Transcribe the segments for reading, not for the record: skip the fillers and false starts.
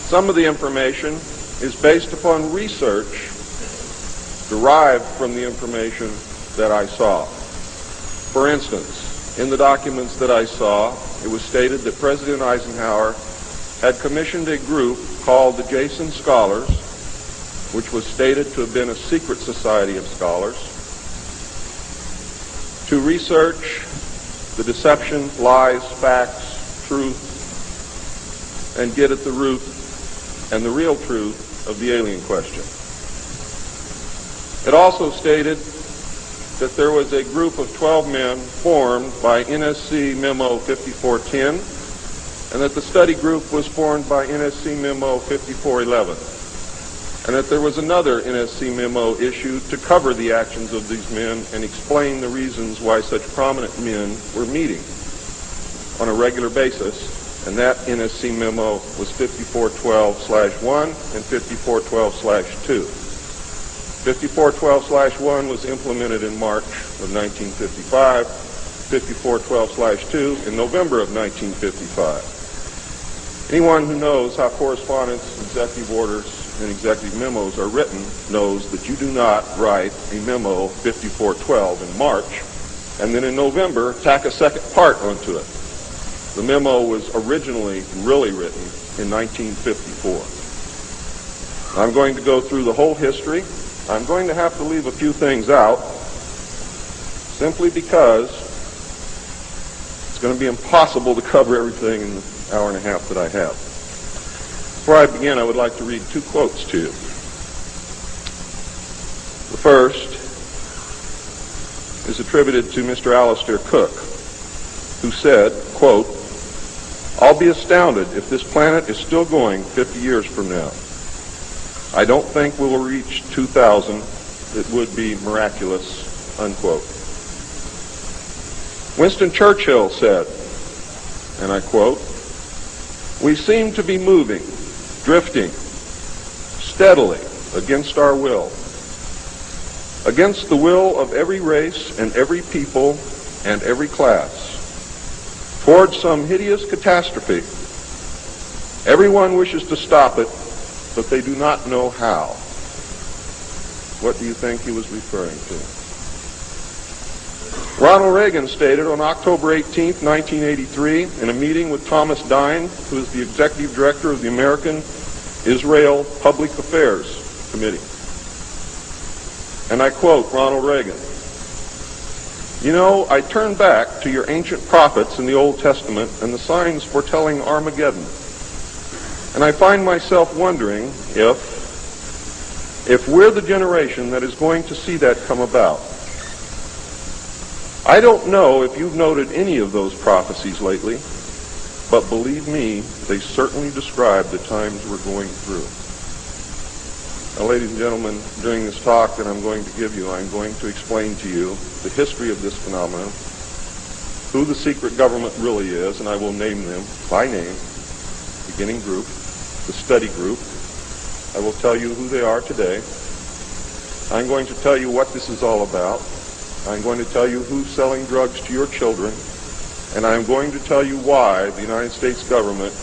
Some of the information is based upon research derived from the information that I saw. For instance, in the documents that I saw, it was stated that President Eisenhower had commissioned a group called the Jason Scholars, which was stated to have been a secret society of scholars, to research the deception, lies, facts, truth, and get at the root and the real truth of the alien question. It also stated that there was a group of 12 men formed by NSC Memo 5410, and that the study group was formed by NSC Memo 5411, and that there was another NSC memo issued to cover the actions of these men and explain the reasons why such prominent men were meeting on a regular basis, and that NSC memo was 5412/1 and 5412/2. 5412/1 was implemented in March of 1955, 5412/2 in November of 1955. Anyone who knows how correspondence, executive orders, and executive memos are written knows that you do not write a memo 5412 in March and then in November tack a second part onto it. The memo was originally really written in 1954. I'm going to go through the whole history. I'm going to have to leave a few things out simply because it's going to be impossible to cover everything in the hour and a half that I have. Before I begin, I would like to read two quotes to you. The first is attributed to Mr. Alistair Cook, who said, quote, "I'll be astounded if this planet is still going 50 years from now. I don't think we will reach 2000. It would be miraculous," unquote. Winston Churchill said, and I quote, "We seem to be moving, drifting, steadily against our will, against the will of every race and every people and every class, towards some hideous catastrophe. Everyone wishes to stop it, but they do not know how." What do you think he was referring to? Ronald Reagan stated on October 18, 1983, in a meeting with Thomas Dine, who is the executive director of the American Israel Public Affairs Committee. And I quote Ronald Reagan, "You know, I turn back to your ancient prophets in the Old Testament and the signs foretelling Armageddon. And I find myself wondering if we're the generation that is going to see that come about. I don't know if you've noted any of those prophecies lately, but believe me, they certainly describe the times we're going through." Now, ladies and gentlemen, during this talk that I'm going to give you, I'm going to explain to you the history of this phenomenon, who the secret government really is, and I will name them by name, beginning group, the study group. I will tell you who they are today. I'm going to tell you what this is all about. I'm going to tell you who's selling drugs to your children, and I'm going to tell you why the United States government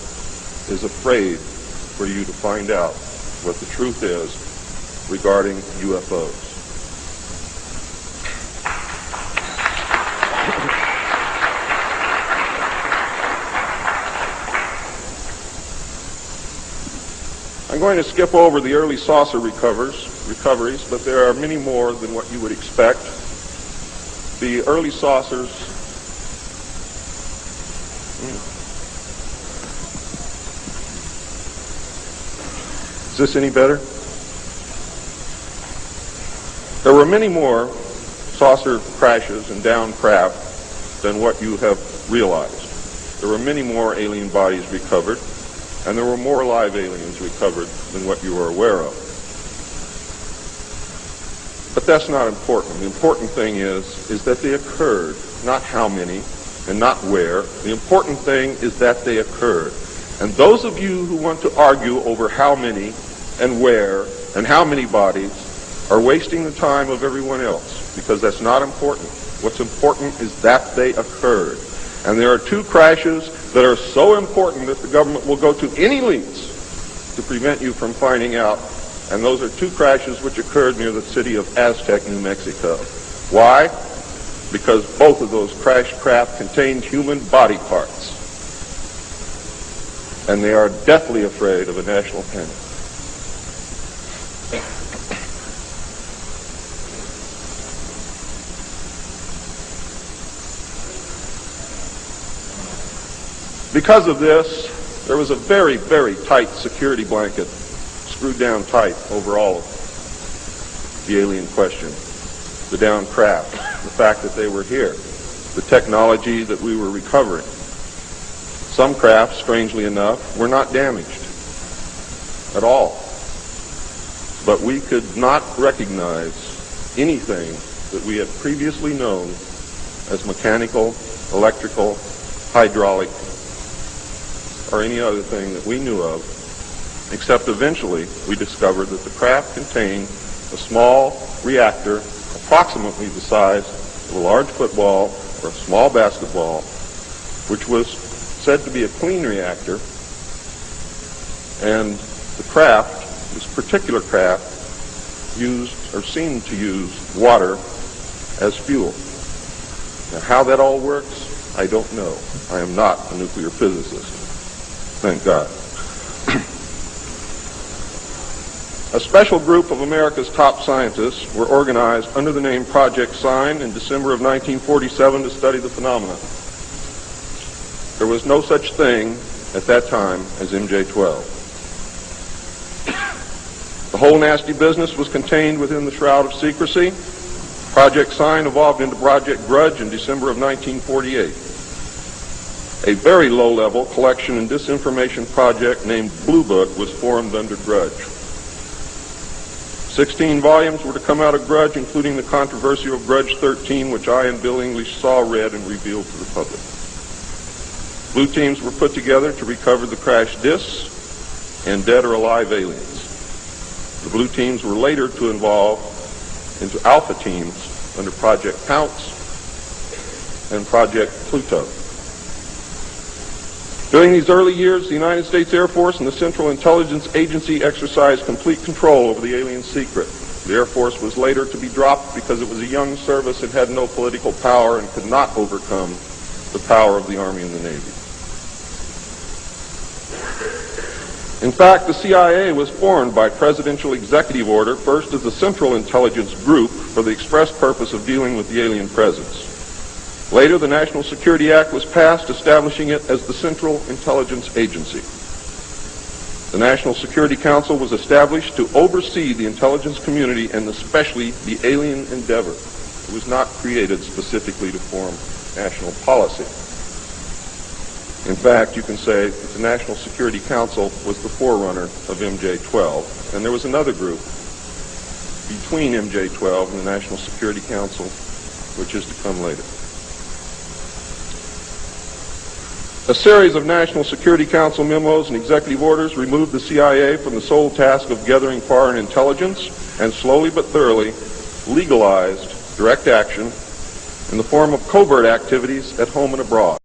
is afraid for you to find out what the truth is regarding UFOs. I'm going to skip over the early saucer recoveries, but there are many more than what you would expect. The early saucers Is this any better? There were many more saucer crashes and down craft than what you have realized. There were many more alien bodies recovered, and there were more live aliens recovered than what you are aware of. But that's not important. The important thing is that they occurred, not how many and not where. The important thing is that they occurred. And those of you who want to argue over how many and where and how many bodies are wasting the time of everyone else, because that's not important. What's important is that they occurred. And there are two crashes that are so important that the government will go to any lengths to prevent you from finding out, and those are two crashes which occurred near the city of Aztec, New Mexico. Why? Because both of those crashed craft contained human body parts, and they are deathly afraid of a national panic. Because of this, there was a very, very tight security blanket screwed down tight over all of the alien question. The downed craft, the fact that they were here, the technology that we were recovering. Some craft, strangely enough, were not damaged at all. But we could not recognize anything that we had previously known as mechanical, electrical, hydraulic, or any other thing that we knew of, except eventually we discovered that the craft contained a small reactor approximately the size of a large football or a small basketball, which was said to be a clean reactor, and the craft, this particular craft, used or seemed to use water as fuel. Now, how that all works, I don't know. I am not a nuclear physicist. Thank God. A special group of America's top scientists were organized under the name Project Sign in December of 1947 to study the phenomena. There was no such thing at that time as MJ-12. The whole nasty business was contained within the shroud of secrecy. Project Sign evolved into Project Grudge in December of 1948. A very low-level collection and disinformation project named Blue Book was formed under Grudge. 16 volumes were to come out of Grudge, including the controversial Grudge 13, which I and Bill English saw, read, and revealed to the public. Blue teams were put together to recover the crashed discs and dead or alive aliens. The blue teams were later to evolve into alpha teams under Project Pounce and Project Pluto. During these early years, the United States Air Force and the Central Intelligence Agency exercised complete control over the alien secret. The Air Force was later to be dropped because it was a young service and had no political power and could not overcome the power of the Army and the Navy. In fact, the CIA was formed by presidential executive order, first as the Central Intelligence Group for the express purpose of dealing with the alien presence. Later, the National Security Act was passed, establishing it as the Central Intelligence Agency. The National Security Council was established to oversee the intelligence community and especially the alien endeavor. It was not created specifically to form national policy. In fact, you can say that the National Security Council was the forerunner of MJ-12, and there was another group between MJ-12 and the National Security Council, which is to come later. A series of National Security Council memos and executive orders removed the CIA from the sole task of gathering foreign intelligence and slowly but thoroughly legalized direct action in the form of covert activities at home and abroad.